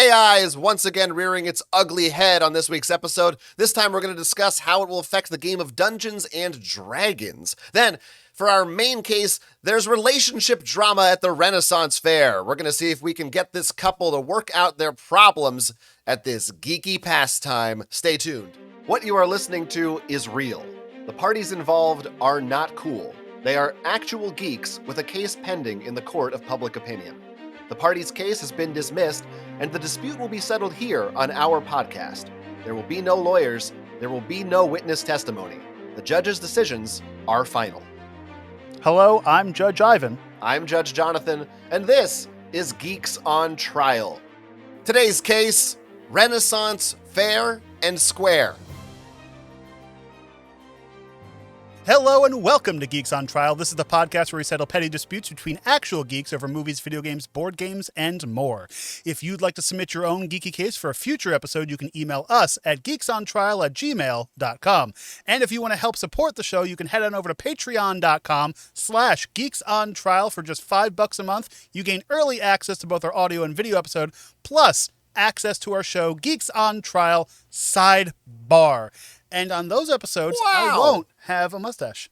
AI is once again rearing its ugly head on this week's episode. This time we're going to discuss how it will affect the game of Dungeons and Dragons. Then, for our main case, there's relationship drama at the Renaissance Fair. We're going to see if we can get this couple to work out their problems at this geeky pastime. Stay tuned. What you are listening to is real. The parties involved are not cool. They are actual geeks with a case pending in the court of public opinion. The party's case has been dismissed, and the dispute will be settled here on our podcast. There will be no lawyers. There will be no witness testimony. The judge's decisions are final. Hello, I'm Judge Ivan. I'm Judge Jonathan, and this is Geeks on Trial. Today's case, Renaissance Fair and Square. Hello and welcome to Geeks on Trial. This is the podcast where we settle petty disputes between actual geeks over movies, video games, board games, and more. If you'd like to submit your own geeky case for a future episode, you can email us at geeksontrial@gmail.com. And if you want to help support the show, you can head on over to patreon.com/geeksontrial for just $5 a month. You gain early access to both our audio and video episode, plus access to our show, Geeks on Trial Sidebar. And on those episodes, I won't have a mustache.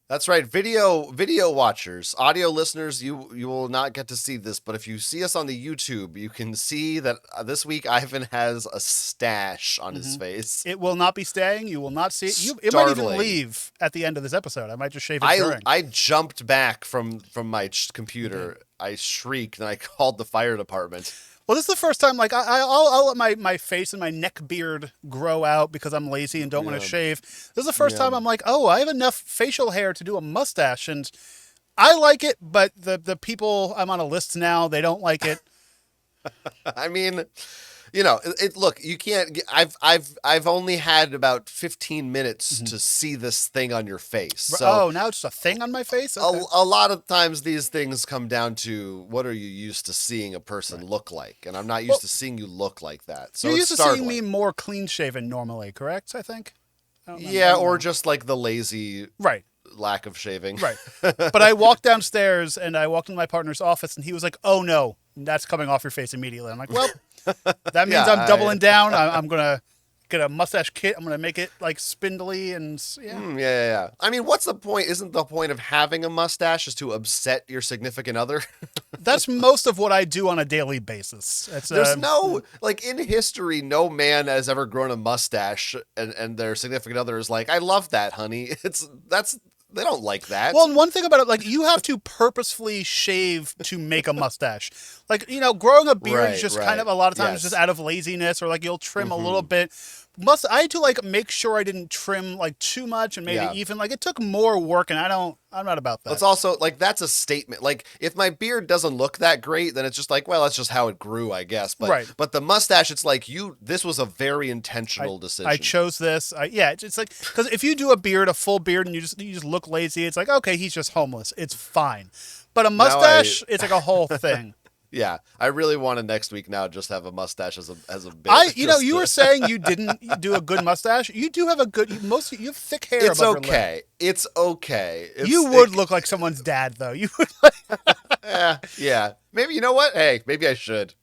That's right. Video watchers, audio listeners, you will not get to see this, but if you see us on the YouTube, you can see that this week Ivan has a stash on his face. It will not be staying. You will not see it. It might even leave at the end of this episode. I might just shave it during. I jumped back from my computer. I shrieked and I called the fire department. Well, this is the first time, I'll let my face and my neck beard grow out because I'm lazy and don't want to shave. This is the first time I'm like, oh, I have enough facial hair to do a mustache, and I like it, but the people I'm on a list now, they don't like it. I mean, look, you can't. I've only had about 15 minutes to see this thing on your face. So now it's just a thing on my face. Okay. A lot of times these things come down to what are you used to seeing a person look like, and I'm not used to seeing you look like that. So you're it's used to seeing startling. me more clean shaven normally, correct? I think. Or just like the lazy lack of shaving. Right. But I walked downstairs and I walked into my partner's office and he was like, "Oh no, that's coming off your face immediately." I'm like, well. That means I'm doubling down. I'm going to get a mustache kit. I'm going to make it like spindly and yeah. I mean, what's the point? Isn't the point of having a mustache is to upset your significant other? That's most of what I do on a daily basis. There's in history, no man has ever grown a mustache and their significant other is like, "I love that, honey." They don't like that. Well, and one thing about it, you have to purposefully shave to make a mustache. Growing a beard is just kind of a lot of times just out of laziness, or you'll trim a little bit. I had to make sure I didn't trim too much, and maybe even it took more work, and I'm not about that. It's also that's a statement. If my beard doesn't look that great, then it's just well, that's just how it grew, I guess. But but the mustache, it's this was a very intentional decision. I chose this. It's because if you do a full beard, and you just look lazy, it's okay, he's just homeless. It's fine. But a mustache, it's a whole thing. Yeah, I really want to next week now just have a mustache as a bit. You were saying you didn't do a good mustache. You do have you have thick hair. It's okay. It's okay. You would look like someone's dad, though. You would. Yeah. Maybe, you know what? Hey, maybe I should.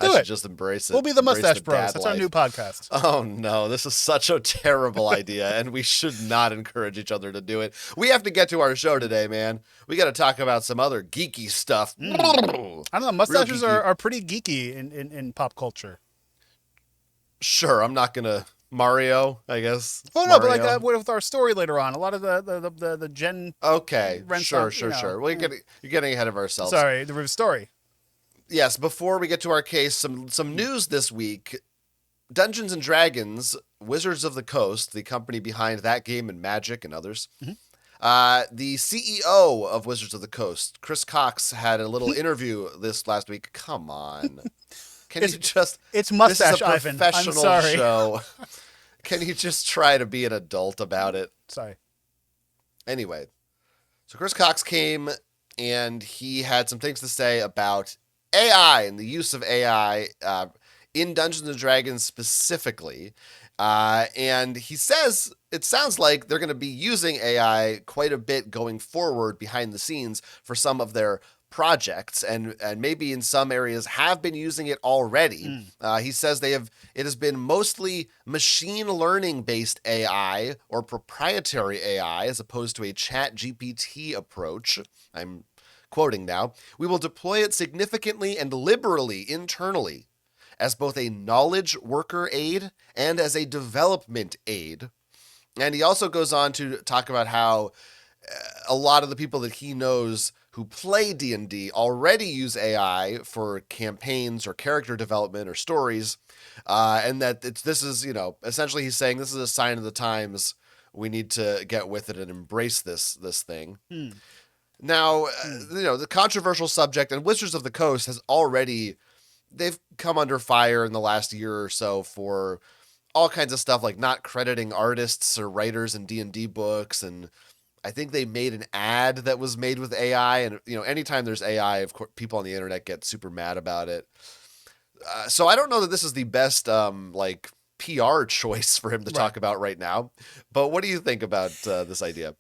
I should just embrace it. We'll be the Mustache Bros. That's our new podcast. Oh, no. This is such a terrible idea, and we should not encourage each other to do it. We have to get to our show today, man. We got to talk about some other geeky stuff. I don't know. Mustaches are pretty geeky in pop culture. Sure. I'm not going to... Mario, I guess. Oh, no, but with our story later on, a lot of the Gen... Okay. Sure. Well, you're getting ahead of ourselves. Sorry, the story. Yes, before we get to our case, some news this week. Dungeons and Dragons, Wizards of the Coast, the company behind that game and Magic and others. The CEO of Wizards of the Coast, Chris Cox, had a little interview this last week. Come on. It's mustache, Ivan. This is a professional I'm sorry. show. Can you just try to be an adult about it? Sorry. Anyway, so Chris Cox came and he had some things to say about AI and the use of AI in Dungeons & Dragons specifically. And he says it sounds like they're going to be using AI quite a bit going forward behind the scenes for some of their projects and maybe in some areas have been using it already. He says it has been mostly machine learning based AI or proprietary AI as opposed to a chat GPT approach. I'm quoting now. We will deploy it significantly and liberally internally as both a knowledge worker aid and as a development aid. And he also goes on to talk about how a lot of the people that he knows who play D&D already use AI for campaigns or character development or stories, and that this is, essentially he's saying this is a sign of the times. We need to get with it and embrace this thing. Now, the controversial subject and Wizards of the Coast has already, they've come under fire in the last year or so for all kinds of stuff like not crediting artists or writers in D&D books, and I think they made an ad that was made with AI, and anytime there's AI, of course, people on the internet get super mad about it. So I don't know that this is the best PR choice for him to talk about right now. But what do you think about this idea?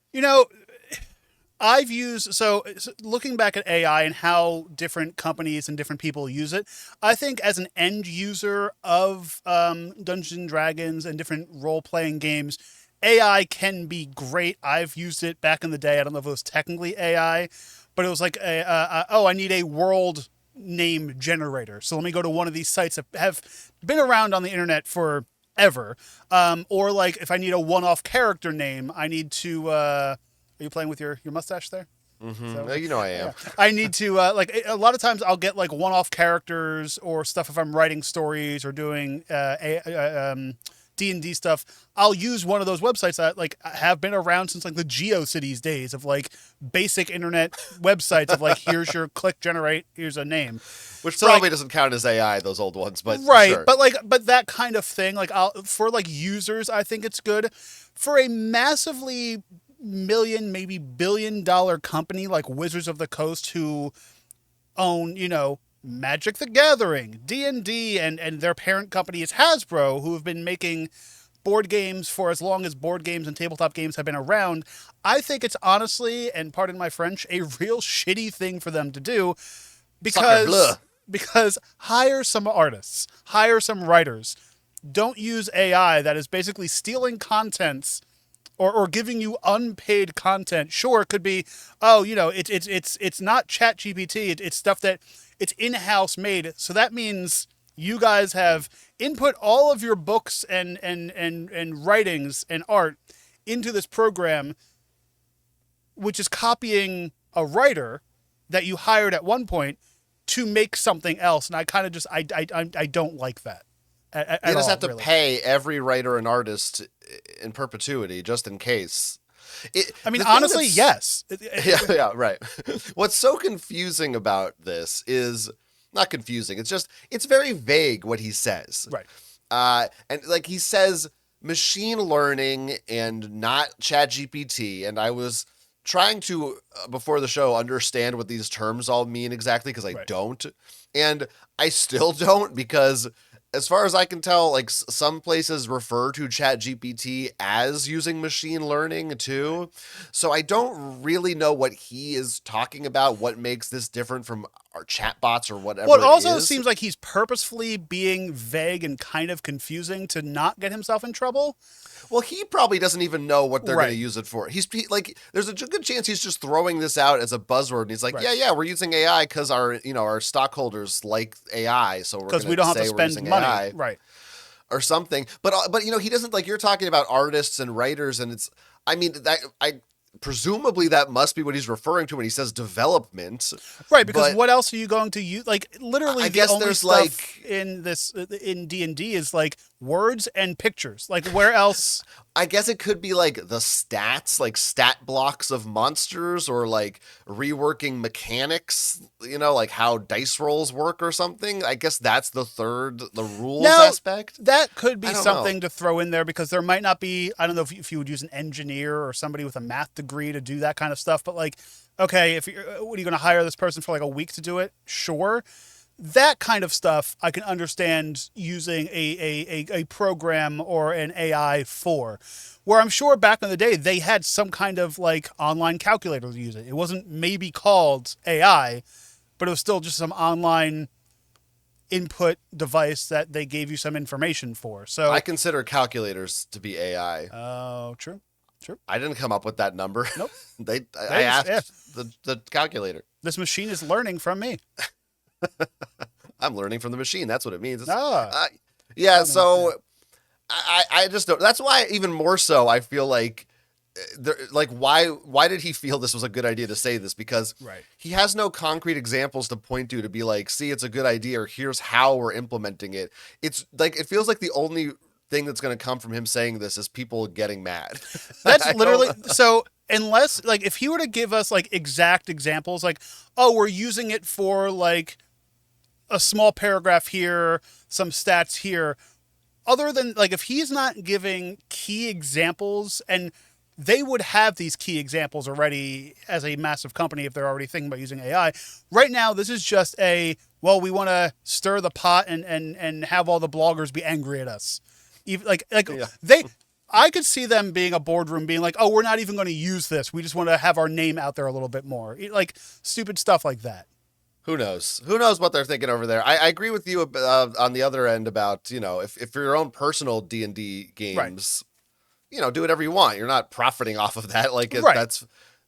I've used, so looking back at AI and how different companies and different people use it, I think as an end user of Dungeons and Dragons and different role-playing games, AI can be great. I've used it back in the day. I don't know if it was technically AI, but it was like, I need a world name generator. So let me go to one of these sites that have been around on the internet forever. Or like if I need a one-off character name, I need to... are you playing with your mustache there? Mm-hmm. So, I am. Yeah. I need to, a lot of times I'll get like one-off characters or stuff if I'm writing stories or doing D&D stuff. I'll use one of those websites that have been around since the GeoCities days of basic internet websites of here's your click generate, here's a name. Which probably doesn't count as AI, those old ones, but right. Sure. But that kind of thing, for users, I think it's good. For a massively million, maybe $billion company like Wizards of the Coast who own, Magic the Gathering, D&D, and their parent company is Hasbro, who have been making board games for as long as board games and tabletop games have been around. I think it's honestly, and pardon my French, a real shitty thing for them to do because hire some artists, hire some writers. Don't use AI that is basically stealing contents or giving you unpaid content. Sure, it could be, it's not chat GPT. It's stuff that it's in-house made. So that means you guys have input all of your books and writings and art into this program, which is copying a writer that you hired at one point to make something else. And I kind of just, I don't like that. You just have to pay every writer and artist in perpetuity, just in case. Honestly, yes. Yeah, right. What's so confusing about this is not confusing. It's very vague what he says. Right. And he says machine learning and not ChatGPT. And I was trying to, before the show, understand what these terms all mean exactly because I don't. And I still don't because... as far as I can tell, some places refer to ChatGPT as using machine learning too. So I don't really know what he is talking about, what makes this different from our chatbots or whatever. Well, it also seems like he's purposefully being vague and kind of confusing to not get himself in trouble. Well, he probably doesn't even know what they're going to use it for. There's a good chance he's just throwing this out as a buzzword, and he's like, yeah, we're using AI because our stockholders like AI, so we're because we don't have to spend money, AI, right, or something. But he doesn't you're talking about artists and writers, and it's presumably that must be what he's referring to when he says development, right? Because what else are you going to use? Literally, I guess there's stuff in D&D is words and pictures. Where else? I guess it could be the stats, stat blocks of monsters, or reworking mechanics. How dice rolls work or something. I guess that's the rules aspect. That could be something to throw in there because there might not be. I don't know if you would use an engineer or somebody with a math degree to do that kind of stuff. But okay, what are you going to hire this person for a week to do it? Sure. that kind of stuff I can understand using a program or an AI for. Where I'm sure back in the day they had some kind of like online calculator to use it. It wasn't maybe called AI, but it was still just some online input device that they gave you some information for. So I consider calculators to be AI. Oh, true. I didn't come up with that number. Nope. I asked the calculator. This machine is learning from me. I'm learning from the machine. That's what it means. Yeah. So I just don't. That's why even more so I feel like why did he feel this was a good idea to say this? Because he has no concrete examples to point to be like, see, it's a good idea, or here's how we're implementing it. It's like, it feels like the only thing that's going to come from him saying this is people getting mad. That's literally so. Unless, like, if he were to give us like exact examples, like, oh, we're using it for like a small paragraph here, some stats here, other than like, if he's not giving key examples, and they would have these key examples already as a massive company if they're already thinking about using AI. Right now, this is just well, we want to stir the pot and have all the bloggers be angry at us. I could see them being a boardroom being like, oh, we're not even going to use this. We just want to have our name out there a little bit more. Like stupid stuff like that. Who knows? Who knows what they're thinking over there? I agree with you on the other end about, if for your own personal D&D games, do whatever you want. You're not profiting off of that. Like that's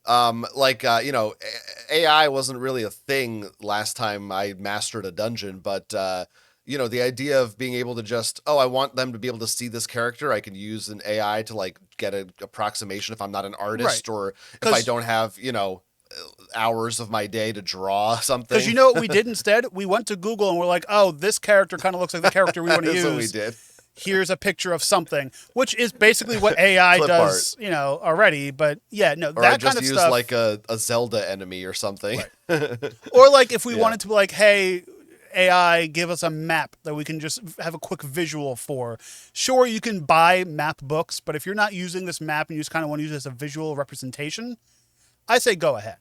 AI wasn't really a thing last time I mastered a dungeon, but the idea of being able to just, I want them to be able to see this character. I can use an AI to like get an approximation if I'm not an artist or if I don't have, hours of my day to draw something. Because you know what we did instead? We went to Google and we're like, oh, this character kind of looks like the character we want to use. That's what we did. Here's a picture of something, which is basically what AI does, already. But yeah, no, or that kind of use stuff. Like a Zelda enemy or something. Right. Or like if we wanted to be like, hey, AI, give us a map that we can just have a quick visual for. Sure, you can buy map books, but if you're not using this map and you just kind of want to use it as a visual representation, I say go ahead.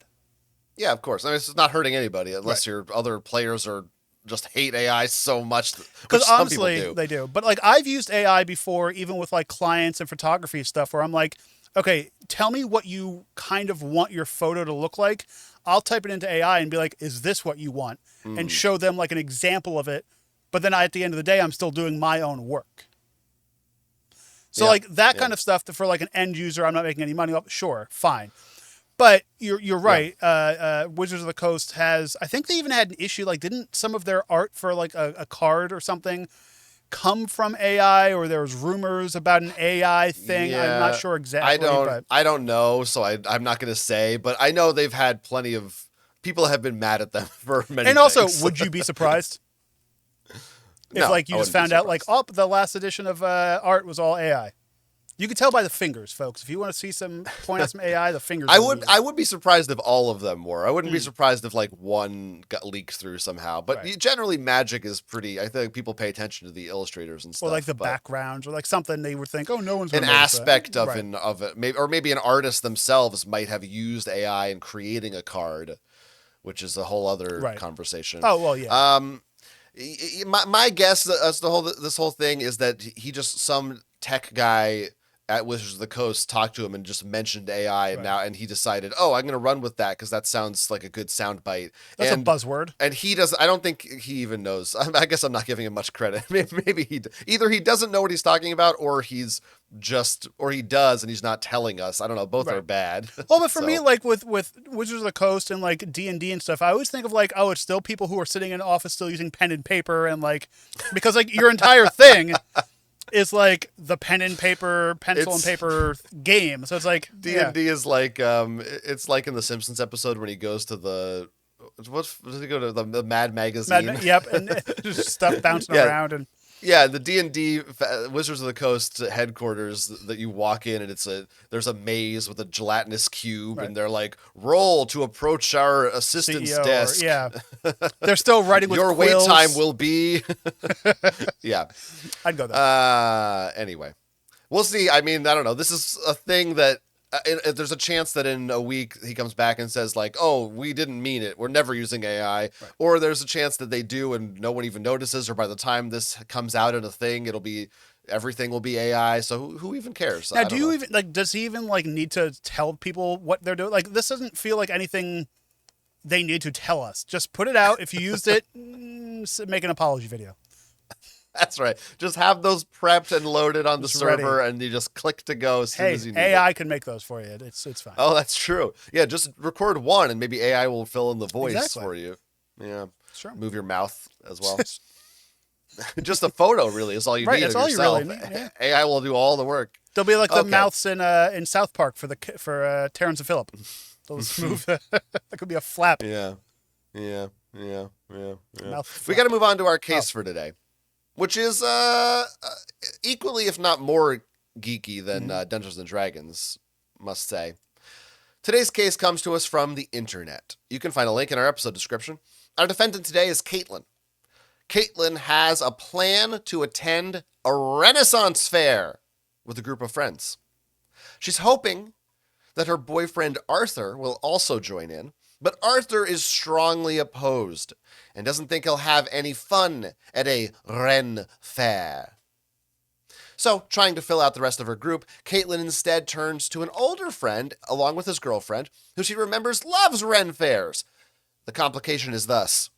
Yeah, of course. I mean, it's not hurting anybody unless your other players are just hate AI so much. Because honestly, they do. But like I've used AI before, even with like clients and photography stuff, where I'm like, okay, tell me what you kind of want your photo to look like. I'll type it into AI and be like, is this what you want? And show them like an example of it. But then at the end of the day, I'm still doing my own work. So like that kind of stuff for like an end user, I'm not making any money off. Sure, fine. But you're right. Wizards of the Coast has, I think they even had an issue, like didn't some of their art for like a card or something come from AI, or there was rumors about an AI thing? Yeah, I'm not sure exactly. I don't know, so I'm not going to say, but I know they've had plenty of people have been mad at them for many And things. Also, would you be surprised if like you just found out like, oh, the last edition of art was all AI? You can tell by the fingers, folks. If you want to see point out some AI, the fingers. I would be surprised if all of them were. I wouldn't be surprised if like one got leaked through somehow. But generally, magic is pretty. I think people pay attention to the illustrators and stuff. Or like the backgrounds, or like something they would think, oh, no one's an aspect of it. Maybe an artist themselves might have used AI in creating a card, which is a whole other conversation. Oh well, yeah. My guess as this whole thing is that he just some tech guy at Wizards of the Coast talked to him and just mentioned AI, and he decided, I'm going to run with that because that sounds like a good soundbite. That's a buzzword. And he does. I don't think he even knows. I guess I'm not giving him much credit. Maybe either he doesn't know what he's talking about, or he does and he's not telling us. I don't know. Both are bad. Well, but for me, like with Wizards of the Coast and like D&D and stuff, I always think of like, it's still people who are sitting in an office still using pen and paper, and like because like your entire thing is like the pen and paper, pencil and paper game. So it's like D&D is like it's like in the Simpsons episode when he goes to the does he go to the Mad Magazine? Yep, and just stuff bouncing around and. Yeah, the D&D Wizards of the Coast headquarters that you walk in, and there's a maze with a gelatinous cube, and they're like, roll to approach our assistant's CEO desk. They're still writing with your quills. wait time will be. Yeah. I'd go there. Anyway, we'll see. I mean, I don't know. This is a thing that there's a chance that in a week he comes back and says like, oh, we didn't mean it. We're never using AI. Right. Or there's a chance that they do and no one even notices. Or by the time this comes out in a thing, everything will be AI. So who even cares? Now, does he even like need to tell people what they're doing? Like, this doesn't feel like anything they need to tell us. Just put it out. If you used it, make an apology video. That's right. Just have those prepped and loaded on the server, and you just click to go as soon as you need AI it. can make those for you. It's fine. Oh, that's true. Yeah, just record one, and maybe AI will fill in the voice for you. Yeah, sure. Move your mouth as well. Just a photo, really, is all you need. That's of all yourself. you really need. Yeah. AI will do all the work. They'll be like the mouths in South Park for Terrence and Phillip. They'll just move. That could be a flap. Yeah. We got to move on to our case for today, which is equally, if not more, geeky than Dungeons & Dragons, must say. Today's case comes to us from the internet. You can find a link in our episode description. Our defendant today is Caitlin. Caitlin has a plan to attend a Renaissance Fair with a group of friends. She's hoping that her boyfriend Arthur will also join in, but Arthur is strongly opposed and doesn't think he'll have any fun at a Ren Fair. So, trying to fill out the rest of her group, Caitlin instead turns to an older friend, along with his girlfriend, who she remembers loves Ren Fairs. The complication is thus.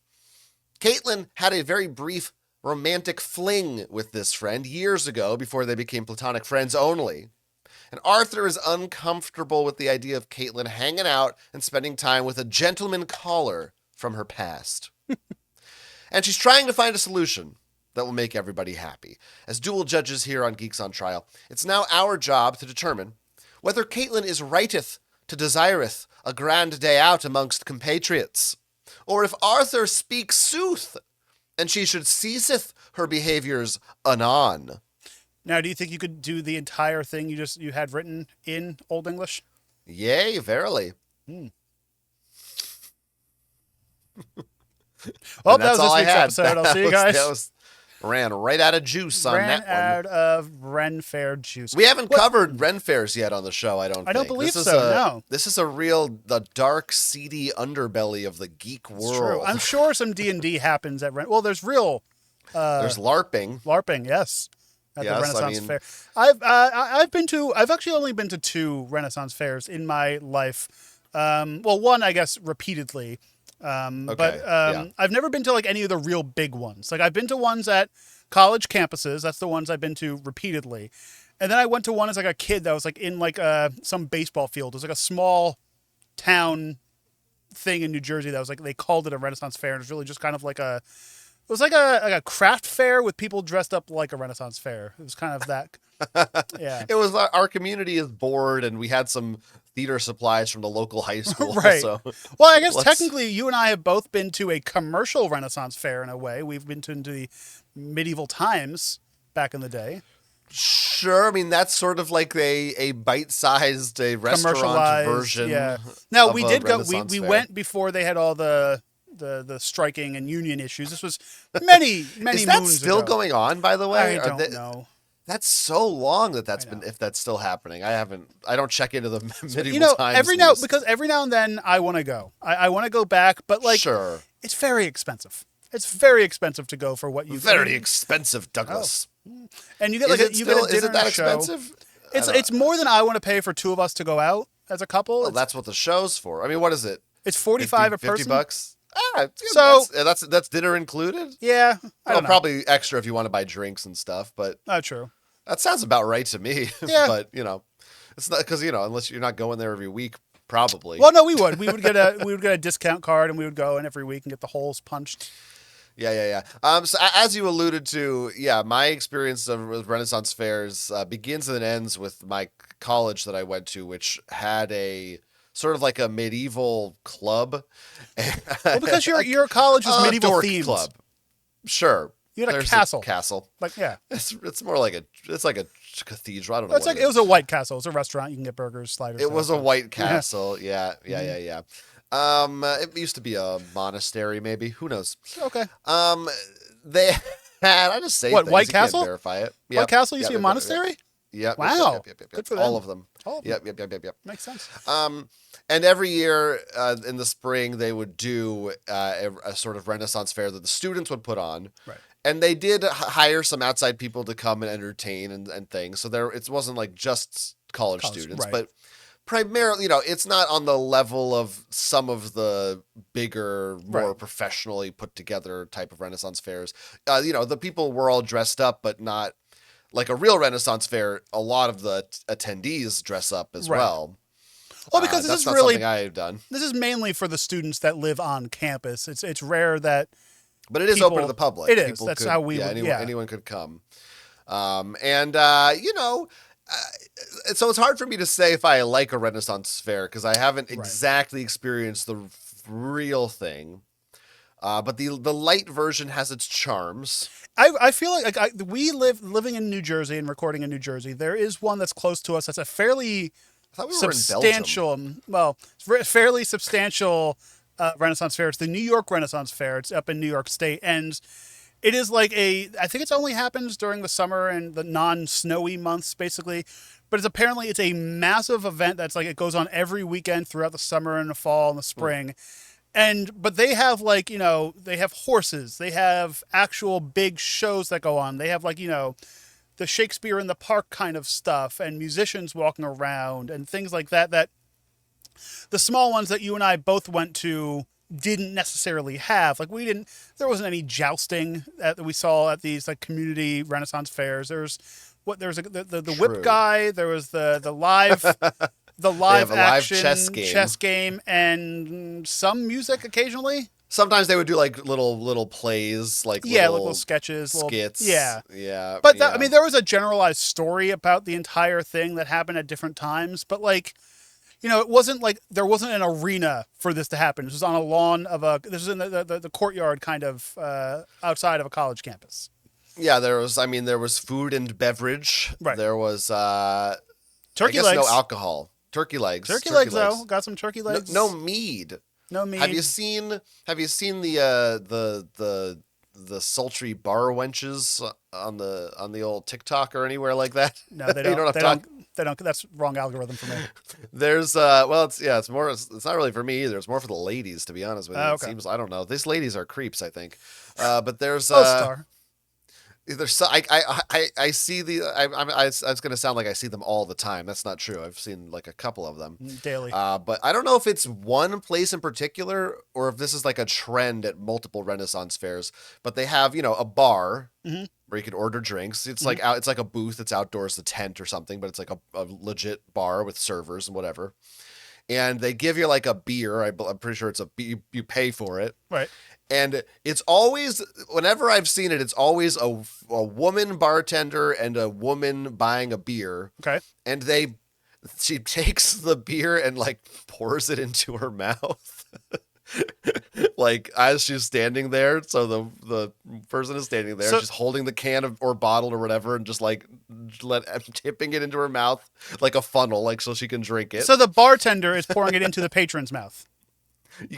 Caitlin had a very brief romantic fling with this friend years ago before they became platonic friends only. And Arthur is uncomfortable with the idea of Caitlin hanging out and spending time with a gentleman caller from her past. And she's trying to find a solution that will make everybody happy. As dual judges here on Geeks on Trial, it's now our job to determine whether Caitlin is righteth to desireth a grand day out amongst compatriots, or if Arthur speaks sooth, and she should ceaseth her behaviors anon. Now, do you think you could do the entire thing you had written in Old English? Yea, verily. Well, that was this week's episode. I'll see you guys. Ran right out of juice on that one. Ran out of Ren Fair juice. We haven't covered Ren Fairs yet on the show, I don't think. I don't believe so, no. This is the dark, seedy underbelly of the geek world. True. I'm sure some D&D happens at Ren. Well, there's real... there's LARPing. LARPing, yes. At the Renaissance Fair. I've actually only been to 2 Renaissance Fairs in my life. Well, one, I guess, repeatedly. But I've never been to like any of the real big ones. Like I've been to ones at college campuses. That's the ones I've been to repeatedly. And then I went to one as like a kid that was like in like some baseball field. It was like a small town thing in New Jersey that was like, they called it a Renaissance Fair. And it was really just kind of like it was like a craft fair with people dressed up like a Renaissance Fair. It was kind of that. Yeah. It was our community is bored and we had some theater supplies from the local high school. Right. So well, I guess technically you and I have both been to a commercial Renaissance Fair in a way. We've been to the medieval times back in the day. Sure. I mean, that's sort of like a bite-sized, a restaurant version. Yeah. Now, we did go, we Fair. went before they had all the striking and union issues. This was many moons ago. Is that still going on, by the way? I don't know. That's so long that's been, if that's still happening. I don't check into the medieval times. Every now and then I want to go. I want to go back, but like, sure. It's very expensive. It's very expensive to go for what you Very expensive, Douglas. Oh. And you get like a dinner is it that show. expensive? It's more than I want to pay for 2 of us to go out as a couple. Well, that's what the show's for. I mean, what is it? It's $45 a person. $50. So that's dinner included. Yeah, probably extra if you want to buy drinks and stuff. But true. That sounds about right to me. Yeah, but it's not because unless you're not going there every week, probably. Well, no, we would. We would get a discount card and we would go in every week and get the holes punched. Yeah. So as you alluded to, my experience with Renaissance Fairs begins and ends with my college that I went to, which had a sort of like a medieval club. Well, because your college was medieval themed. Club. Sure. You had a castle. Like, yeah. It's more like it's like a cathedral. I don't know. It was a white castle. It was a restaurant. You can get burgers, sliders. It was a white castle. Yeah. It used to be a monastery, maybe. Who knows? Okay. They had. I just say what things. White You Castle? Can't verify it. White Castle used to be a monastery. Yep. Wow. Yep. Good for them. All of them. All of Yep. them. Yep. Makes sense. And every year in the spring, they would do a sort of Renaissance fair that the students would put on. Right. And they did hire some outside people to come and entertain and things. So it wasn't like just college students, right. but primarily, it's not on the level of some of the bigger, more professionally put together type of Renaissance fairs. The people were all dressed up, but not like a real Renaissance fair. A lot of the attendees dress up as well. Well, because this is not really something I've done. This is mainly for the students that live on campus. It's rare that, but it is open to the public. It is. That's how we. Anyone could come, so it's hard for me to say if I like a Renaissance fair because I haven't exactly experienced the real thing. But the light version has its charms. I feel like living in New Jersey and recording in New Jersey. There is one that's close to us. That's a fairly substantial, fairly substantial Renaissance fair. It's the New York Renaissance Fair. It's up in New York State, and it is like I think it only happens during the summer and the non-snowy months, basically. But it's a massive event that's like it goes on every weekend throughout the summer and the fall and the spring. But they have they have horses, they have actual big shows that go on. They have the Shakespeare in the Park kind of stuff and musicians walking around and things like that, that the small ones that you and I both went to didn't necessarily have. There wasn't any jousting that we saw at these community Renaissance fairs. There's the whip guy, there was the live action chess game and some music occasionally. Sometimes they would do little plays, little sketches, skits. Yeah. But there was a generalized story about the entire thing that happened at different times. But it wasn't there wasn't an arena for this to happen. This was on a lawn this was in the courtyard kind of outside of a college campus. Yeah, there was food and beverage. Right. There was turkey legs. No alcohol. Turkey legs. Turkey legs. Though. Got some turkey legs. No mead. No mead. Have you seen the sultry bar wenches on the old TikTok or anywhere like that? No, they don't. They don't. That's wrong algorithm for me. There's it's more. It's not really for me either. It's more for the ladies, to be honest with you. Okay. It seems, I don't know. These ladies are creeps, I think. But there's Star. There's I see it's going to sound like I see them all the time. That's not true. I've seen a couple of them daily. But I don't know if it's one place in particular or if this is a trend at multiple Renaissance fairs. But they have a bar where you can order drinks. It's it's like a booth. It's outdoors, the tent or something. But it's a legit bar with servers and whatever. And they give you a beer. I'm pretty sure you pay for it. Right. And it's always, whenever I've seen it, it's always a woman bartender and a woman buying a beer. Okay. And she takes the beer and pours it into her mouth. As she's standing there. So the person is standing there, she's holding the can or bottle or whatever and just tipping it into her mouth like a funnel, so she can drink it. So the bartender is pouring it into the patron's mouth.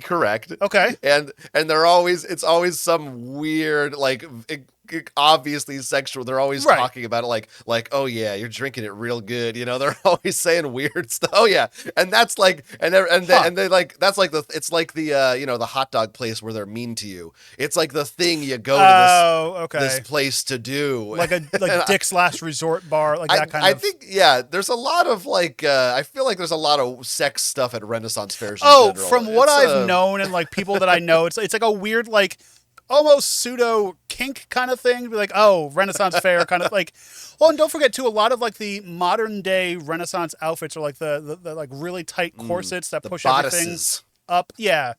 Correct. Okay. And it's always some weird, obviously sexual. They're always talking about it oh yeah, you're drinking it real good. They're always saying weird stuff. Oh yeah. And that's they that's it's the hot dog place where they're mean to you. It's the thing you go to this place to do. Dick's Last Resort bar, that kind of. I think, there's a lot of I feel like there's a lot of sex stuff at Renaissance fairs in general. From what I've known and people that I know, it's a weird almost pseudo kink kind of thing. Be Renaissance fair kind of and don't forget too, a lot of the modern day Renaissance outfits are the really tight corsets that push everything up. Yeah.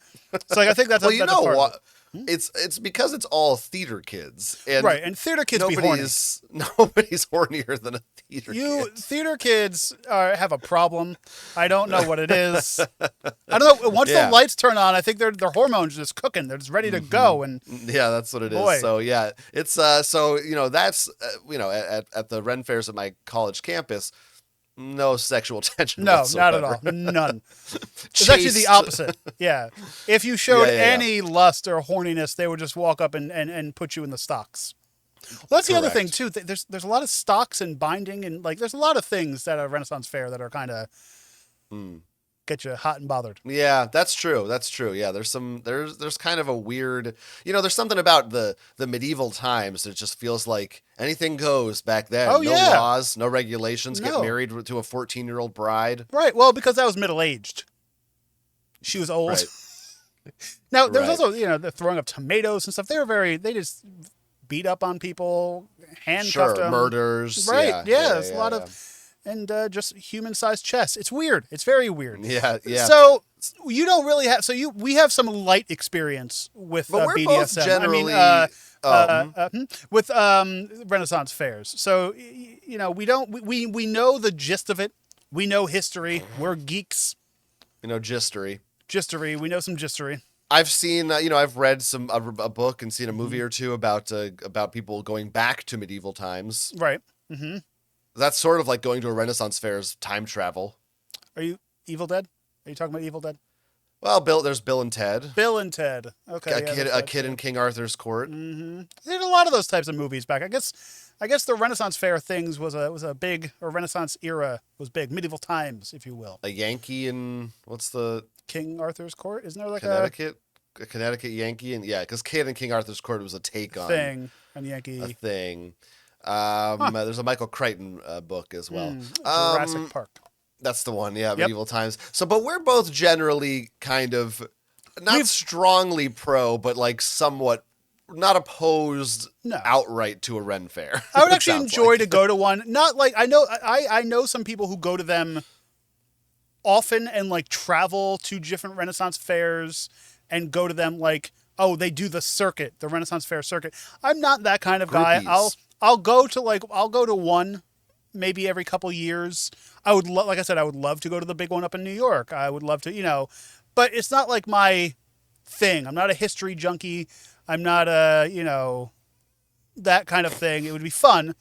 So I think that's well, that's a part of it. It's because it's all theater kids, and theater kids be horny. Nobody's hornier than a theater kid. Theater kids have a problem. I don't know what it is. I don't know. Once the lights turn on, I think their hormones are just cooking. They're just ready to go. And that's what it is. So it's that's at the Ren fairs at my college campus. No sexual tension. No, whatsoever. not at all. None. It's actually the opposite. Yeah. If you showed any lust or horniness, they would just walk up and put you in the stocks. Well, that's the other thing too. There's a lot of stocks and binding, and like there's a lot of things that are Renaissance Fair that are kind of get you hot and bothered. Yeah, that's true. That's true. Yeah, there's kind of a weird, there's something about the medieval times that just feels like anything goes back then. Oh, no laws, no regulations. Get married to a 14-year-old bride. Right. Well, because that was middle-aged. She was old. Right. Now, there's also, the throwing of tomatoes and stuff. They just beat up on people, handcuffed them. Murders. Right. Yeah, there's a lot of... And just human-sized chess. It's weird. It's very weird. Yeah. So you don't really have. We have some light experience with BDSM. Both generally, with Renaissance fairs. So we know the gist of it. We know history. We're geeks. Gistery. Gistery. We know some gistery. I've seen, I've read a book and seen a movie or two about people going back to medieval times. Right. Mm-hmm. That's sort of like going to a Renaissance fair's time travel. Are you Evil Dead? Are you talking about Evil Dead? Well, there's Bill and Ted. Bill and Ted. Okay. A kid in King Arthur's court. Mm-hmm. There's a lot of those types of movies back. I guess the Renaissance Fair things was a big, or Renaissance era was big. Medieval times, if you will. A Yankee in, what's the... King Arthur's court? Isn't there like Connecticut? A Connecticut Yankee? And yeah, because Kid in King Arthur's court was a take on... Thing. And Yankee. A thing. There's a Michael Crichton book as well. Jurassic Park. That's the one, yeah, medieval times. So, but we're both generally kind of not strongly pro, but like somewhat not opposed outright to a Ren Fair. I would actually enjoy to go to one. Not like I know some people who go to them often and like travel to different Renaissance fairs and go to them like, oh, they do the circuit, the Renaissance Fair circuit. I'm not that kind of guy. I'll go to one maybe every couple years. I would like I said, I would love to go to the big one up in New York. I would love to, but it's not like my thing. I'm not a history junkie. I'm not a, that kind of thing. It would be fun.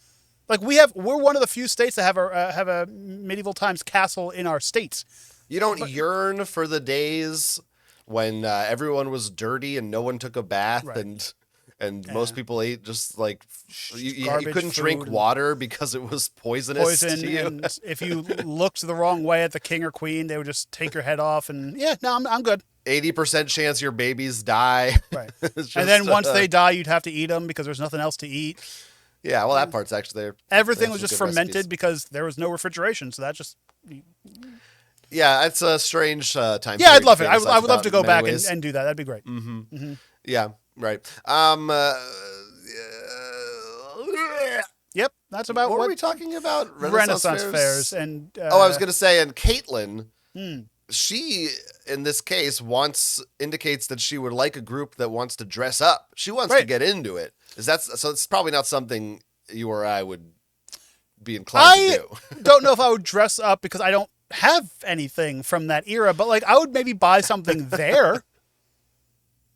Like we're one of the few states that have a medieval times castle in our state. You don't yearn for the days when everyone was dirty and no one took a bath, right. and most people ate just like you couldn't drink water because it was poisonous to you. And if you looked the wrong way at the king or queen, they would just take your head off. And I'm good. 80% chance your babies die. Right. And then once they die, you'd have to eat them because there's nothing else to eat. Yeah, well, that part's actually there. Everything was just fermented because there was no refrigeration. So that just... Yeah, it's a strange time. Yeah, I'd love it. I would love to go back and do that. That'd be great. Mm-hmm. Mm-hmm. Yeah, right. Yep, that's about what were we talking about? Renaissance fairs and... I was going to say, and Caitlin, she, in this case, indicates that she would like a group that wants to dress up. She wants to get into it. So it's probably not something you or I would be inclined to do. I don't know if I would dress up because I don't have anything from that era, but like I would maybe buy something there.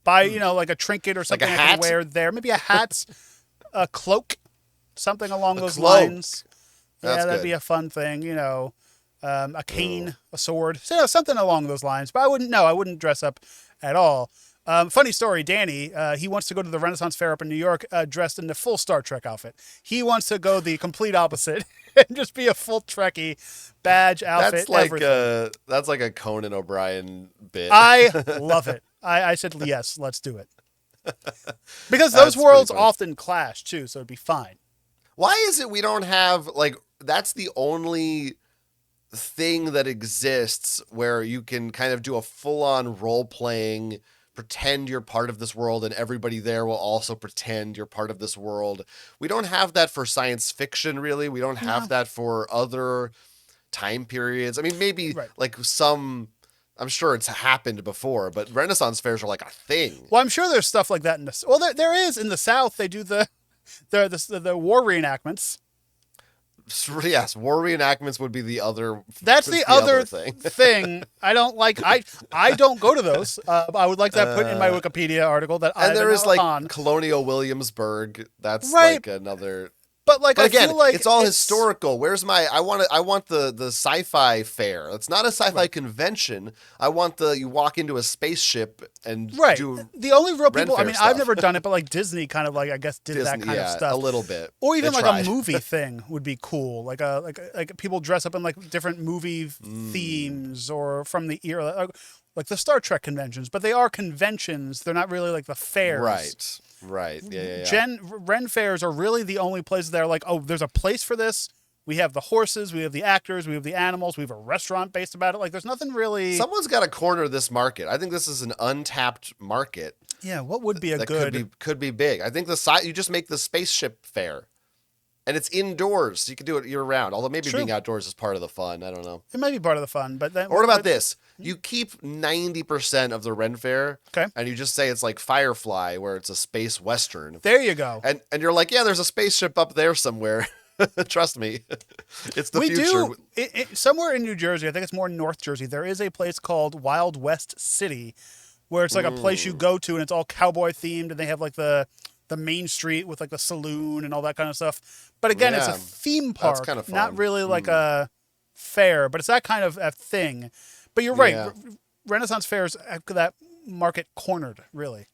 Buy, like a trinket or something like I can wear there. Maybe a hat, a cloak, something along those lines. That'd be a fun thing, a cane, a sword, something along those lines. But I wouldn't dress up at all. Funny story, Danny, he wants to go to the Renaissance Fair up in New York dressed in the full Star Trek outfit. He wants to go the complete opposite and just be a full Trekkie badge outfit. That's like a Conan O'Brien bit. I love it. I said, yes, let's do it. Because those worlds often clash too, so it'd be fine. Why is it we don't have, that's the only thing that exists where you can kind of do a full-on role-playing, pretend you're part of this world, and everybody there will also pretend you're part of this world. We don't have that for science fiction, really. We don't have that for other time periods. I mean, maybe I'm sure it's happened before, but Renaissance fairs are like a thing. Well, I'm sure there's stuff like that there is in the South. They do the war reenactments. Yes, war reenactments would be the other. That's the other thing. I don't like. I don't go to those. I would like that put in my Wikipedia article that. And there is Colonial Williamsburg. That's like another. But like, But again, I feel like it's all historical. Where's my? I want the sci-fi fair. It's not a sci-fi convention. I want you walk into a spaceship and do the only real people. I mean, stuff. I've never done it, but like Disney kind of like I guess did that kind of stuff a little bit, or even they like tried. a movie thing would be cool. Like people dress up in like different movie themes or from the era, like the Star Trek conventions. But they are conventions. They're not really like the fairs. Right. Yeah. Ren fairs are really the only places that are like, oh, there's a place for this. We have the horses, we have the actors, we have the animals, we have a restaurant based about it. Like, there's nothing really. Someone's got to corner this market. I think this is an untapped market. Yeah, what would be a that good could be big. I think you just make the spaceship fair, and it's indoors. So you can do it year round. Although maybe being outdoors is part of the fun. I don't know. It might be part of the fun, but then. Or what about this? You keep 90% of the Ren Fair, and you just say it's like Firefly, where it's a space western. There you go. And you're like, yeah, there's a spaceship up there somewhere. Trust me, it's the future. Somewhere in New Jersey, I think it's more North Jersey, there is a place called Wild West City, where it's like a place you go to, and it's all cowboy themed, and they have like the main street with like the saloon and all that kind of stuff. But again, it's a theme park, that's kind of fun. Not really like a fair, but it's that kind of a thing. But you're right. Yeah. Renaissance Fairs have that market cornered, really.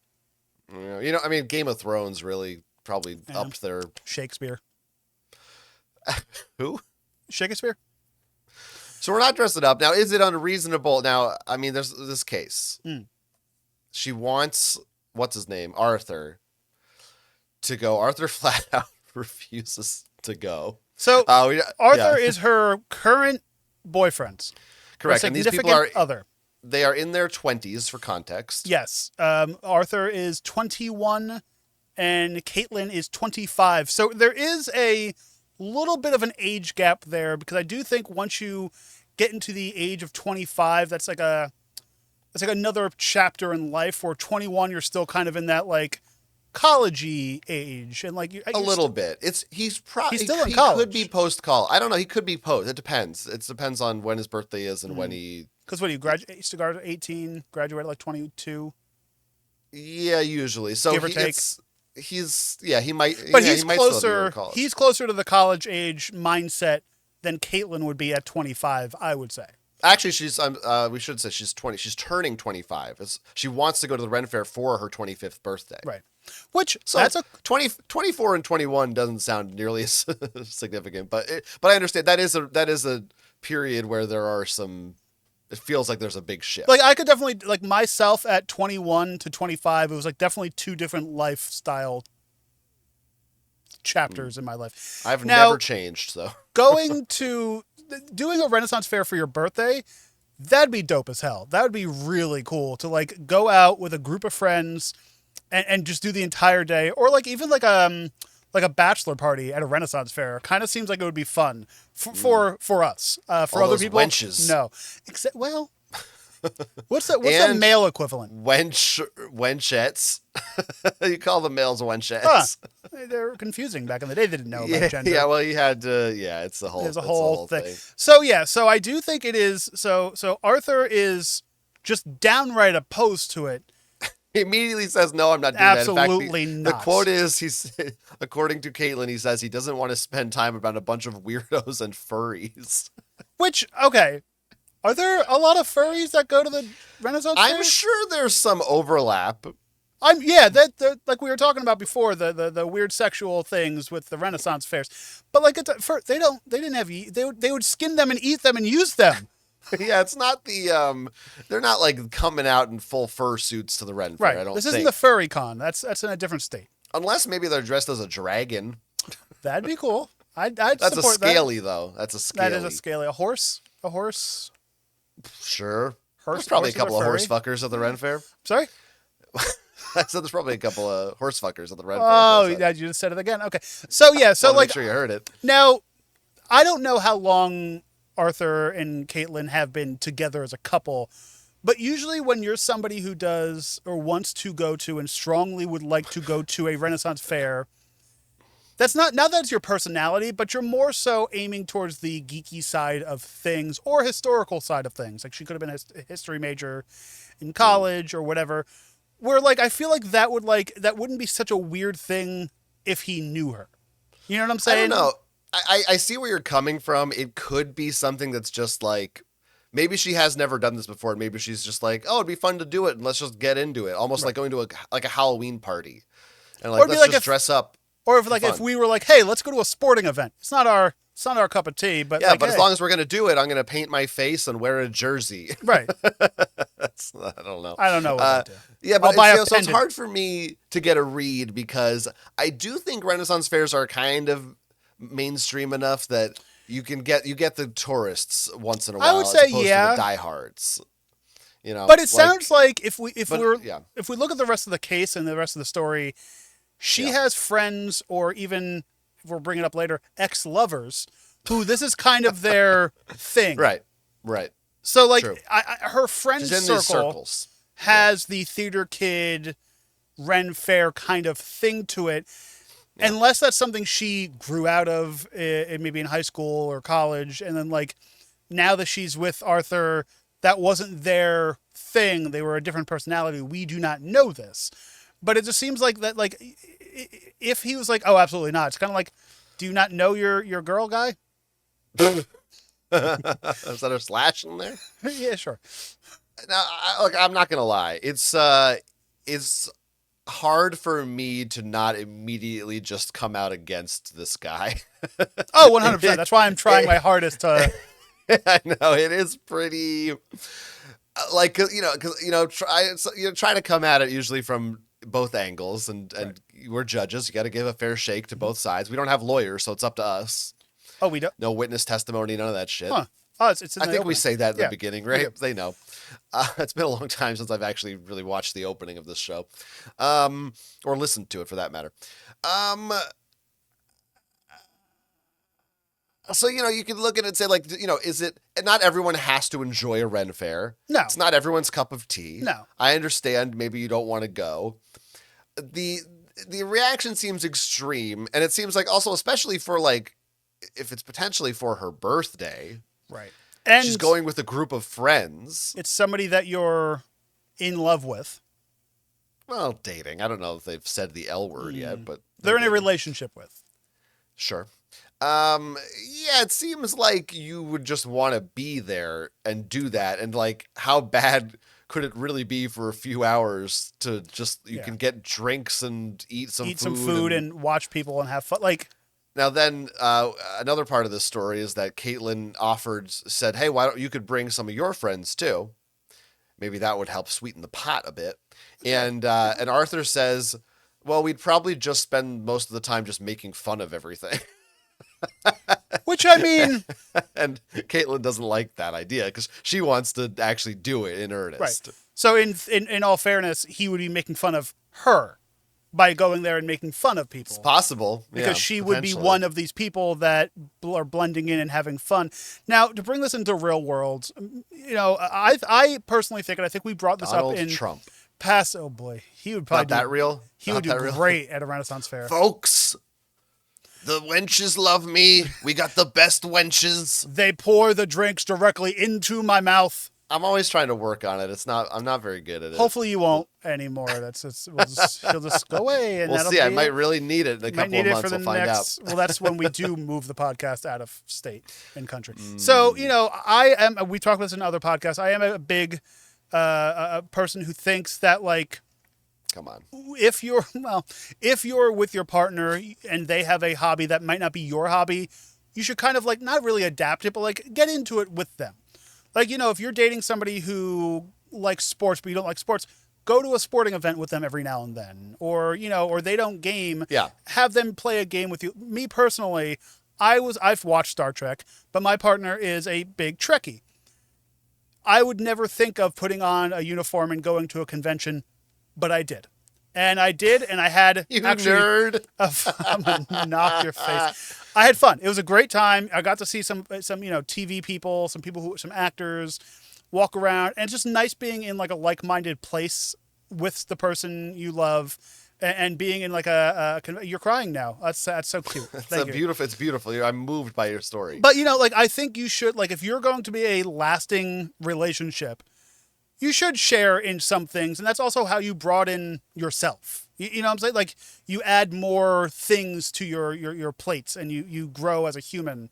Yeah. I mean, Game of Thrones really probably upped their... Shakespeare. Who? Shakespeare. So we're not dressing up. Now, is it unreasonable? Now, I mean, there's this case. She wants, what's his name? Arthur, to go. Arthur flat out refuses to go. So Arthur is her current boyfriend. Correct. And these people are other. They are in their 20s for context. Yes. Arthur is 21 and Caitlin is 25. So there is a little bit of an age gap there, because I do think once you get into the age of 25, that's like another chapter in life. Where 21, you're still kind of in that like college-y age, and like a little bit. He's still in college. He could be post-college. I don't know. He could be post. It depends. It depends on when his birthday is and when he. Because what do you graduate? Used to graduate at 18, graduate at like 22. Yeah, usually. So give or take. He might. But he's he closer. He's closer to the college age mindset than Caitlin would be at 25. I would say. Actually, we should say she's 20. She's turning 25. She wants to go to the Ren Fair for her 25th birthday. Right. Which that's 24 and 21 doesn't sound nearly as significant, but I understand that is a period where there are some. It feels like there's a big shift. Like I could definitely like myself at 21 to 25. It was like definitely two different lifestyle chapters in my life. I've never changed, so doing a Renaissance Fair for your birthday, that'd be dope as hell. That would be really cool to like go out with a group of friends and just do the entire day, or like even like a bachelor party at a Renaissance Fair. Kind of seems like it would be fun for us. For all other those people, wenches. No. Except what's the male equivalent? Wenchettes. You call the males wenchettes. Huh. They were confusing back in the day. They didn't know about gender. Yeah, well, you had to. Yeah, it's the whole. There's a whole thing. So I do think it is. So Arthur is just downright opposed to it. He immediately says, "No, I'm not doing Absolutely that." In fact, not. The quote is, according to Caitlin, he says he doesn't want to spend time around a bunch of weirdos and furries. Which, okay, are there a lot of furries that go to the Renaissance Fair? I'm sure there's some overlap. That like we were talking about before, the weird sexual things with the Renaissance fairs, but like they would skin them and eat them and use them. Yeah, it's not they're not like coming out in full fur suits to the Ren Fair. Right. I don't This think. isn't the furry con. That's in a different state. Unless maybe they're dressed as a dragon. That'd be cool. I'd That's support a scaly though. That's a scaly. That is a scaly. A horse. Sure. There's probably a couple of horse fuckers at the Ren Fair. Sorry. I said there's probably a couple of horse fuckers at the Ren Fair. Oh, yeah, you just said it again. Okay. So yeah, make sure you heard it. Now, I don't know how long Arthur and Caitlin have been together as a couple, but usually when you're somebody who does or wants to go to and strongly would like to go to a Renaissance Fair, that's not, now that's your personality, but you're more so aiming towards the geeky side of things or historical side of things. Like she could have been a history major in college or whatever, where like I feel like that wouldn't be such a weird thing if he knew her. You know what I'm saying? I don't know. I see where you're coming from. It could be something that's just like, maybe she has never done this before, and maybe she's just like, oh, it'd be fun to do it, and let's just get into it. Almost like going to a Halloween party, and like let's just dress up. Or if we were like, hey, let's go to a sporting event. It's not our cup of tea, but yeah, but as long as we're gonna do it, I'm gonna paint my face and wear a jersey. Right. I don't know. I don't know what I'd do. Yeah, but so it's hard for me to get a read because I do think Renaissance fairs are kind of mainstream enough that you get the tourists once in a while. I would say, as opposed to the diehards. You know, but it sounds like if we look at the rest of the case and the rest of the story, she has friends, or even if we'll bring it up later, ex-lovers who this is kind of their thing. Right. So like her friend circle has the theater kid Ren Fair kind of thing to it. Yeah. Unless that's something she grew out of maybe in high school or college, and then like now that she's with Arthur, that wasn't their thing. They were a different personality. We do not know this, but it just seems like that. Like if he was like, "Oh, absolutely not," it's kind of like, "Do you not know your girl guy?" Is that a slash in there? Yeah, sure. Now, I'm not gonna lie. It's hard for me to not immediately just come out against this guy. Oh, 100%. That's why I'm trying my hardest to. I know it is pretty, like, try to come at it usually from both angles, and we're judges. You got to give a fair shake to both sides. We don't have lawyers, so it's up to us. Oh, we don't. No witness testimony, none of that shit. Huh. Oh, it's I think we say that in the beginning, right? Yeah. They know. It's been a long time since I've actually really watched the opening of this show, or listened to it for that matter. So, you could look at it and say, like, is it, not everyone has to enjoy a Ren Fair. No. It's not everyone's cup of tea. No. I understand maybe you don't want to go. The reaction seems extreme, and it seems like also, especially for, like, if it's potentially for her birthday. Right. And she's going with a group of friends. It's somebody that you're in love with. Well, dating. I don't know if they've said the L word yet, but they're in a relationship with. Sure. Yeah, it seems like you would just want to be there and do that. And like, how bad could it really be for a few hours to just, you can get drinks and eat some food and watch people and have fun. Like, now then, another part of this story is that Caitlin said, hey, why don't you could bring some of your friends too? Maybe that would help sweeten the pot a bit. And Arthur says, well, we'd probably just spend most of the time just making fun of everything. Which, I mean... And Caitlin doesn't like that idea because she wants to actually do it in earnest. Right. So in all fairness, he would be making fun of her by going there and making fun of people. It's possible. Because she would be one of these people that are blending in and having fun. Now, to bring this into real world, I personally think, and I think we brought this up in Trump. Past, oh boy, he would probably Not that real? He would do great at a Renaissance Fair. Folks, the wenches love me. We got the best wenches. They pour the drinks directly into my mouth. I'm always trying to work on it. I'm not very good at it. Hopefully you won't anymore. He'll just go away, and we'll see. I might really need it in a couple of months. We'll find out. Well, that's when we do move the podcast out of state and country. So we talked about this in other podcasts. I am a big a person who thinks that, like, come on, if you're with your partner and they have a hobby that might not be your hobby, you should kind of like not really adapt it, but like get into it with them. Like, if you're dating somebody who likes sports, but you don't like sports, go to a sporting event with them every now and then. Or, or they don't game. Yeah. Have them play a game with you. Me personally, I've watched Star Trek, but my partner is a big Trekkie. I would never think of putting on a uniform and going to a convention, but I did. And I did, and I had you nerd. I'm gonna knock your face. I had fun. It was a great time. I got to see some TV people, some actors, walk around, and it's just nice being in like a like-minded place with the person you love, and being in like you're crying now. That's so cute. It's beautiful. I'm moved by your story. But like I think you should, like, if you're going to be a lasting relationship, you should share in some things, and that's also how you broaden yourself. You know what I'm saying? Like, you add more things to your plates, and you grow as a human.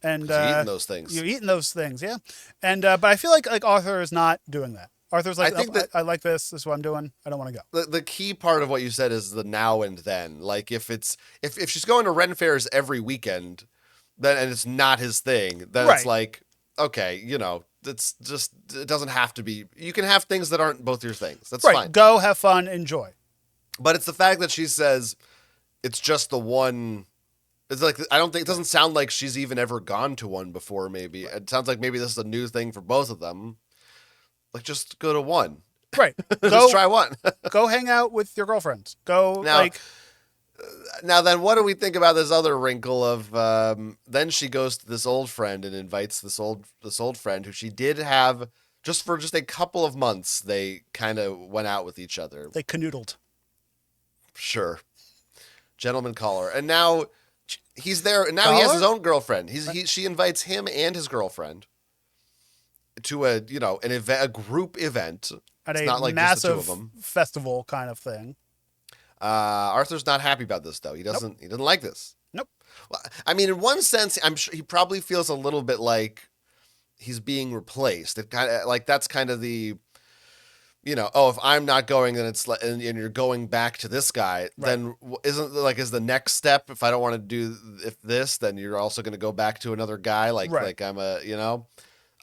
And you're eating those things. You're eating those things, yeah. And but I feel like Arthur is not doing that. Arthur's like, I like this. This is what I'm doing. I don't want to go. The key part of what you said is the now and then. Like, if she's going to Ren fairs every weekend, then and it's not his thing, then it's like, okay, you know, it's just, it doesn't have to be. You can have things that aren't both your things. That's fine. Go, have fun, enjoy. But it's the fact that she says it's just the one. It's like, I don't think, it doesn't sound like she's even ever gone to one before, maybe. It sounds like maybe this is a new thing for both of them. Like, just go to one. Right. Just try one. Go hang out with your girlfriends. Go, Now then, what do we think about this other wrinkle of, then she goes to this old friend and invites this old friend who she did have, just for a couple of months, they kind of went out with each other. They canoodled. Sure. Gentleman caller. And now he's there, and now he has his own girlfriend. She invites him and his girlfriend to a group event. At it's a not like massive just the two of them. Festival kind of thing. Arthur's not happy about this, though. He doesn't like this. Nope. Well, I mean, in one sense, I'm sure he probably feels a little bit like he's being replaced. It kind of like, that's kind of the, you know, oh, if I'm not going, then it's and you're going back to this guy. Right. Then is the next step, if I don't want to do this, then you're also going to go back to another guy. Like I'm a, you know,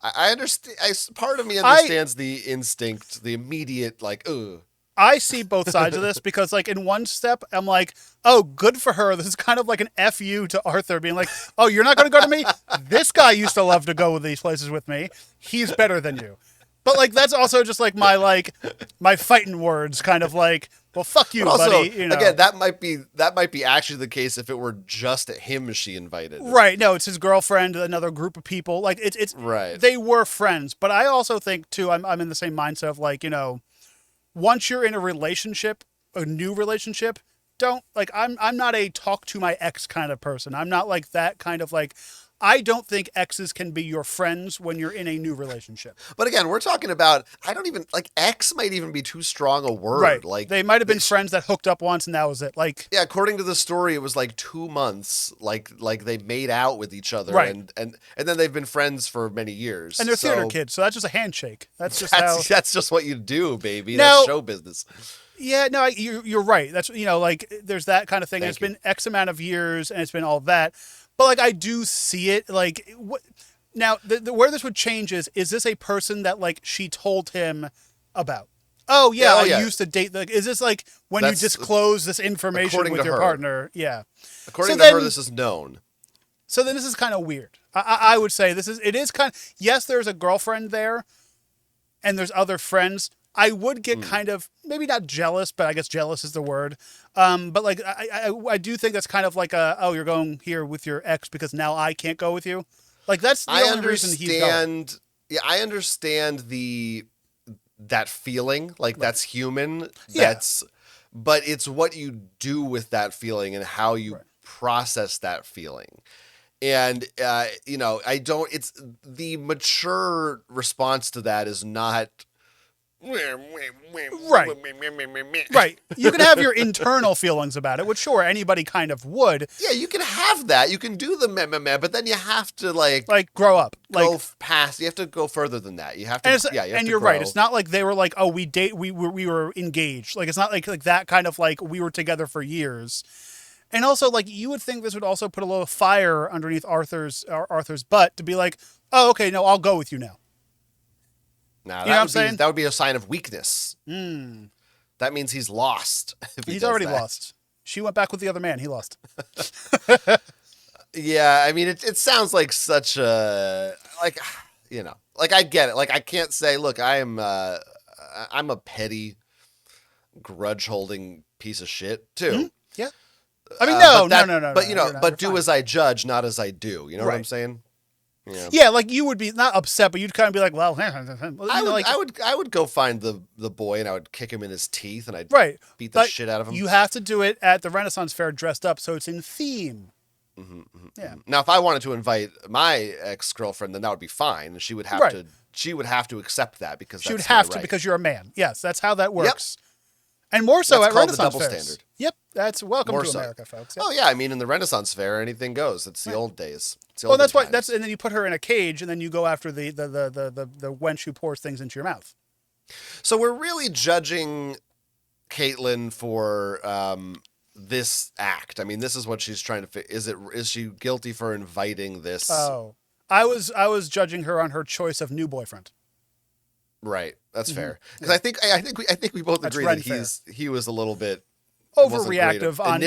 I understand. Part of me understands the instinct, the immediate, like, ugh. I see both sides of this because, like, in one step, I'm like, oh, good for her. This is kind of like an FU to Arthur being like, oh, you're not going to go to me? This guy used to love to go to these places with me. He's better than you. But, like, that's also just, like, my fighting words, kind of like, well, fuck you, also, buddy. You know? Again, that might be actually the case if it were just him she invited. Right. No, it's his girlfriend, another group of people. Like, it's right. They were friends. But I also think, too, I'm in the same mindset of, like, you know, once you're in a relationship, a new relationship, don't, like, I'm not a talk to my ex kind of person. I'm not like that kind of, like, I don't think exes can be your friends when you're in a new relationship. But again, we're talking about, I don't even, like, ex might even be too strong a word. Right. Like, they might have been friends that hooked up once and that was it. Like, yeah, according to the story, it was like 2 months, like they made out with each other. Right. And then they've been friends for many years. And they're theater kids, so that's just a handshake. That's just what you do, baby. That's show business. Yeah, no, you're right. That's, you know, like, there's that kind of thing. It's been X amount of years and it's been all that. But, like, I do see it, like, now, where this would change is this a person that, like, she told him about? Oh, yeah, I used to date, like, is this, like, when you disclose this information with your partner? Yeah. According to her, this is known. So then this is kind of weird. I would say it is kind of, yes, there's a girlfriend there, and there's other friends. I would get kind of, maybe not jealous, but I guess jealous is the word. But, like, I do think that's kind of like you're going here with your ex because now I can't go with you. Like, that's the only reason he's going. Yeah, I understand that feeling. Like, that's human. But it's what you do with that feeling and how you process that feeling. And, you know, it's the mature response to that is not... Right. You can have your internal feelings about it, which sure anybody kind of would. Yeah, you can have that. You can do the meh, but then you have to like grow up, go past. You have to go further than that. You have to. And you're right. It's not like they were like, oh, we were engaged. Like, it's not like that kind of like we were together for years. And also, like, you would think this would also put a little fire underneath Arthur's butt to be like, oh, okay, no, I'll go with you now. Now, that would be a sign of weakness. That means he's lost. He's already lost. She went back with the other man. He lost. Yeah, I mean, it sounds like such a, like, you know, like, I get it. Like, I can't say, look, I'm a petty, grudge-holding piece of shit, too. Mm-hmm. Yeah. I mean, no. But, you know, do as I judge, not as I do. You know what I'm saying? Yeah, like, you would be not upset, but you'd kind of be like, well, I would go find the boy and I would kick him in his teeth and I'd beat the shit out of him. You have to do it at the Renaissance Fair dressed up, so it's in theme. Yeah. Now, if I wanted to invite my ex-girlfriend, then that would be fine. She would have to she would have to accept that because she would that's have my to right. because you're a man. Yes, that's how that works. And more so That's at called the Renaissance double fairs. standard. Yep, that's welcome More to so. America, folks. Yep. Oh yeah, I mean in the Renaissance Fair, anything goes. It's the old days. It's the Well, olden that's why. times. And then you put her in a cage, and then you go after the wench who pours things into your mouth. So we're really judging Caitlin for this act. I mean, this is what she's trying to. Is she guilty for inviting this? Oh, I was judging her on her choice of new boyfriend. Right, that's fair. Because I think we both That's agree Ren that he was a little bit overreactive on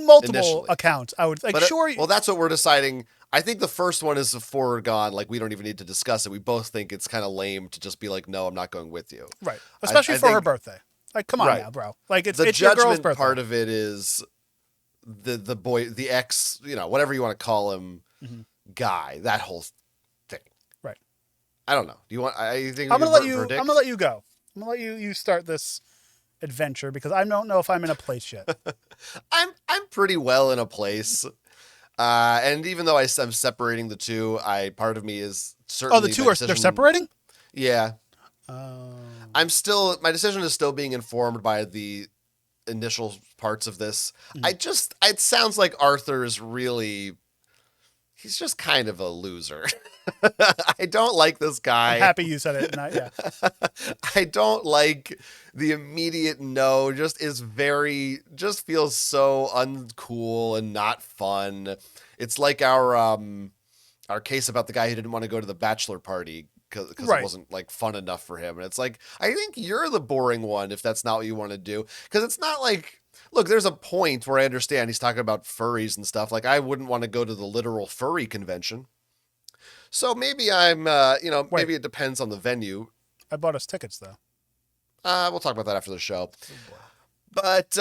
multiple initially. accounts. I would like But sure. Well, that's what we're deciding. I think the first one is a foregone. Like we don't even need to discuss it. We both think it's kind of lame to just be like, no, I'm not going with you. Right, especially for her birthday. Like, come on now, bro. Like it's the it's your girl's judgment birthday. part of it is the boy, the ex, whatever you want to call him, guy. That whole thing. Right. I don't know. Do you want? I think I'm gonna let you. verdict? I'm gonna let you go. I'm gonna let you start this adventure because I don't know if I'm in a place yet. I'm pretty well in a place. And even though I'm separating the two, part of me is certainly. Oh, the two they're separating? Yeah. My decision is still being informed by the initial parts of this. It sounds like Arthur is he's just kind of a loser. I don't like this guy. I'm happy you said it. I don't like the immediate no, just feels so uncool and not fun. It's like our case about the guy who didn't want to go to the bachelor party because it wasn't like fun enough for him. And it's like, I think you're the boring one if that's not what you want to do. Because it's not like, look, there's a point where I understand he's talking about furries and stuff. Like I wouldn't want to go to the literal furry convention. So maybe maybe it depends on the venue. I bought us tickets though. We'll talk about that after the show. But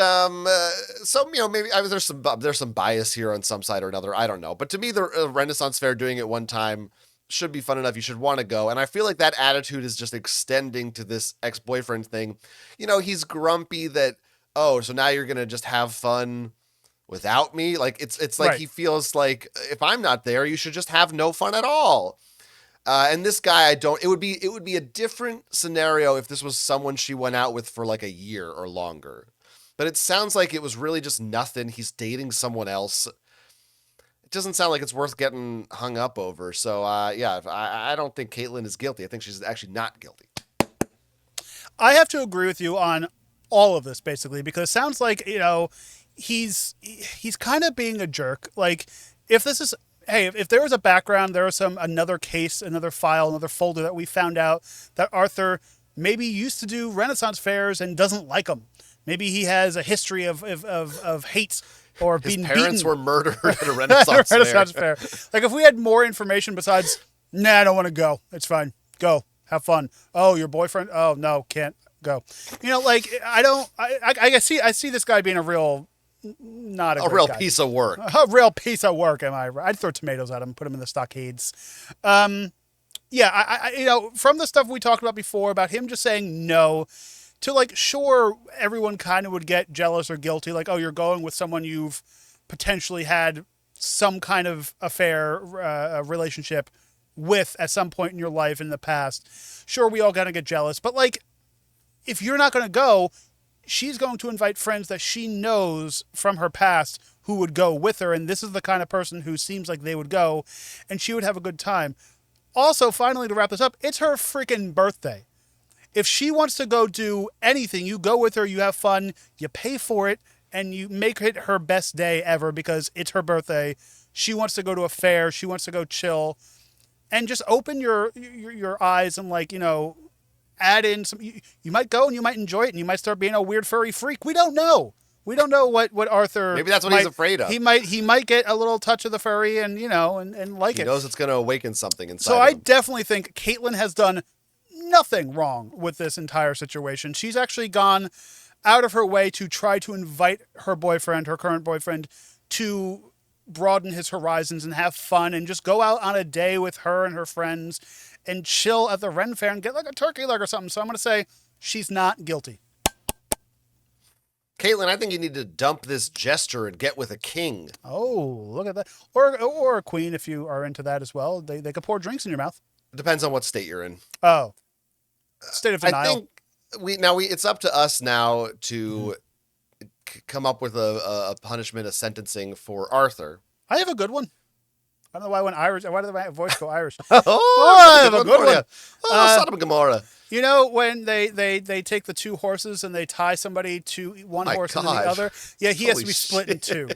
maybe there's some bias here on some side or another. I don't know. But to me, the Renaissance Fair doing it one time should be fun enough. You should want to go. And I feel like that attitude is just extending to this ex-boyfriend thing. He's grumpy that, oh, so now you're going to just have fun without me. Like it's like He feels like if I'm not there, you should just have no fun at all. And this guy, it would be a different scenario if this was someone she went out with for like a year or longer. But it sounds like it was really just nothing. He's dating someone else. It doesn't sound like it's worth getting hung up over. So, I don't think Caitlin is guilty. I think she's actually not guilty. I have to agree with you on all of this, basically, because it sounds like, he's kind of being a jerk. Like, if there was a background, there was another case, another file, another folder that we found out that Arthur maybe used to do Renaissance fairs and doesn't like them. Maybe he has a history of hate or being beaten. His parents were murdered at a Renaissance fair. Like if we had more information besides, I don't want to go. It's fine. Go. Have fun. Oh, your boyfriend? Oh, no, can't go. I see this guy being a real, not a real guy. Piece of work. A real piece of work, am I right? I'd throw tomatoes at him, put him in the stockades. From the stuff we talked about before, about him just saying no, to like, sure, everyone kind of would get jealous or guilty, like, oh, you're going with someone you've potentially had some kind of affair, relationship with at some point in your life in the past. Sure, we all gotta get jealous, but like, if you're not gonna go, she's going to invite friends that she knows from her past who would go with her, and this is the kind of person who seems like they would go, and she would have a good time. Also, finally, to wrap this up, it's her freaking birthday. If she wants to go do anything, you go with her, you have fun, you pay for it, and you make it her best day ever because it's her birthday. She wants to go to a fair, she wants to go chill, and just open your eyes and add in some. You might go and you might enjoy it, and you might start being a weird furry freak. We don't know. We don't know what Arthur. Maybe that's what he's afraid of. He might get a little touch of the furry and like it. He knows it's going to awaken something inside. So of I him. definitely think Caitlin has done nothing wrong with this entire situation. She's actually gone out of her way to try to invite her current boyfriend, to broaden his horizons and have fun and just go out on a day with her and her friends and chill at the Ren Fair and get like a turkey leg or something. So I'm going to say she's not guilty. Caitlin, I think you need to dump this gesture and get with a king. Oh, look at that. Or a queen if you are into that as well. They could pour drinks in your mouth. Depends on what state you're in. Oh, state of denial. I think it's up to us now to come up with a punishment, a sentencing for Arthur. I have a good one. I don't know why I went Irish. Why did my voice go Irish? I have a good one. Sodom and Gomorrah. You know when they take the two horses and they tie somebody to one horse and then the other? Yeah, he has to be split in two.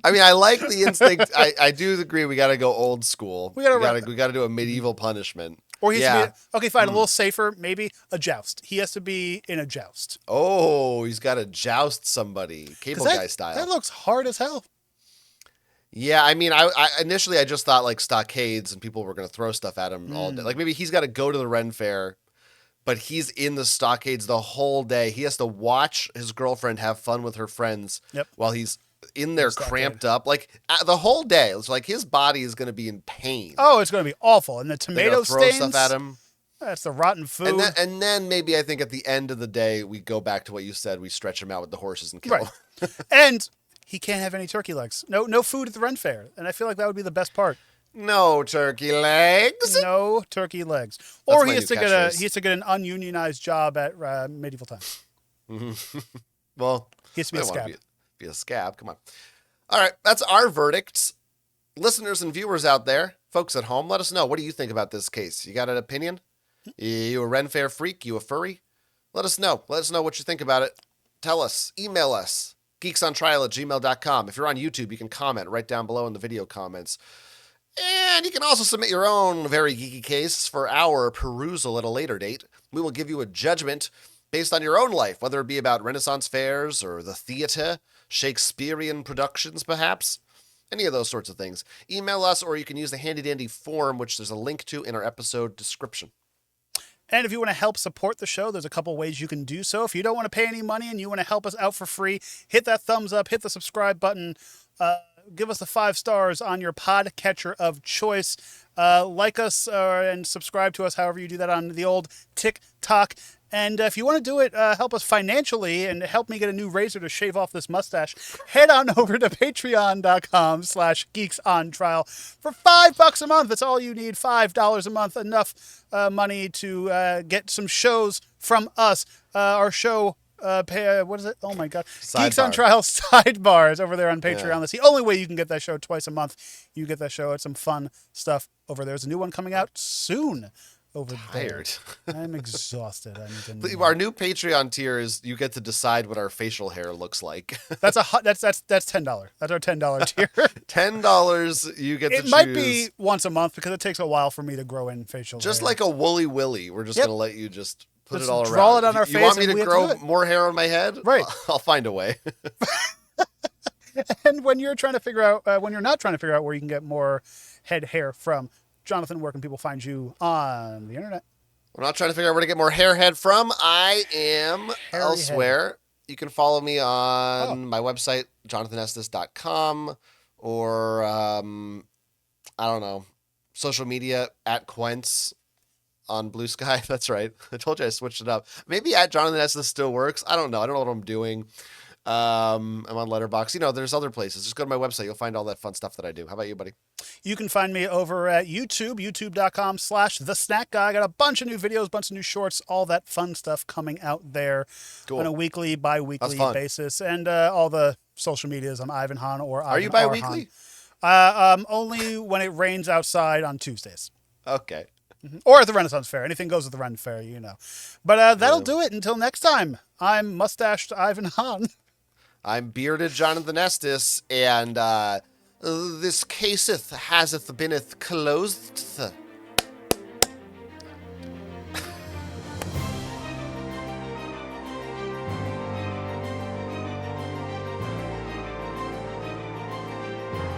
I mean, I like the instinct. I do agree. We got to go old school. We got to do a medieval punishment. Or he has to be, okay, fine, a little safer, maybe a joust. He has to be in a joust. Oh, he's got to joust somebody, cable guy style. That looks hard as hell. Yeah, I mean, I initially just thought like stockades and people were going to throw stuff at him all day. Like maybe he's got to go to the Ren Fair, but he's in the stockades the whole day. He has to watch his girlfriend have fun with her friends while he's in there cramped up, like the whole day. It's like his body is going to be in pain. Oh, it's going to be awful. And the tomato stains. Throw stuff at him. That's the rotten food. And then maybe I think at the end of the day, we go back to what you said. We stretch him out with the horses and kill him. And he can't have any turkey legs. No food at the Ren Fair. And I feel like that would be the best part. No turkey legs. No turkey legs. Or he has to get an ununionized job at medieval times. Well, he has to be a scab. Be a scab. Come on. All right, that's our verdicts. Listeners and viewers out there, folks at home, let us know. What do you think about this case? You got an opinion? You a Ren Fair freak? You a furry? Let us know. Let us know what you think about it. Tell us. Email us. geeksontrial@gmail.com. If you're on YouTube, you can comment right down below in the video comments. And you can also submit your own very geeky case for our perusal at a later date. We will give you a judgment based on your own life, whether it be about Renaissance fairs or the theater, Shakespearean productions, perhaps. Any of those sorts of things. Email us, or you can use the handy-dandy form, which there's a link to in our episode description. And if you want to help support the show, there's a couple ways you can do so. If you don't want to pay any money and you want to help us out for free, hit that thumbs up, hit the subscribe button, give us the 5 stars on your podcatcher of choice. Like us and subscribe to us, however you do that on the old TikTok. And if you want to do it, help us financially and help me get a new razor to shave off this mustache, head on over to patreon.com/geeksontrial. For $5 a month, that's all you need, $5 a month, enough money to get some shows from us. Our show, what is it? Oh my God. Geeks on Trial Sidebars over there on Patreon. Yeah. That's the only way you can get that show twice a month. You get that show. It's some fun stuff over there. There's a new one coming out soon. Tired. I'm exhausted. Our new Patreon tier is you get to decide what our facial hair looks like. That's $10. That's our $10 tier. $10 you get to choose. It might be once a month because it takes a while for me to grow in facial hair. Just like a woolly willy. We're just going to let you just put it all around. Draw it on our face. You want me to grow more hair on my head? Right. I'll find a way. And when you're trying to figure out, when you're not trying to figure out where you can get more head hair from, Jonathan, where can people find you on the internet? We're not trying to figure out where to get more hairhead from. I am elsewhere. You can follow me on my website, jonathanestis.com, or, I don't know, social media, @Quentz on Blue Sky. That's right. I told you I switched it up. Maybe @JonathanEstis still works. I don't know. I don't know what I'm doing. I'm on Letterboxd. You know, there's other places. Just go to my website. You'll find all that fun stuff that I do. How about you, buddy? You can find me over at YouTube, youtube.com/thesnackguy. I got a bunch of new videos, bunch of new shorts, all that fun stuff coming out there on a weekly, bi-weekly basis. And all the social medias on Ivan Han or Ivan. Are you bi-weekly? Only when it rains outside on Tuesdays. Okay. Or at the Renaissance Fair. Anything goes at the Ren Fair, you know. But that'll do it. Until next time, I'm mustached Ivan Han. I'm bearded Jonathan Estis, and this caseth haseth beeneth closed.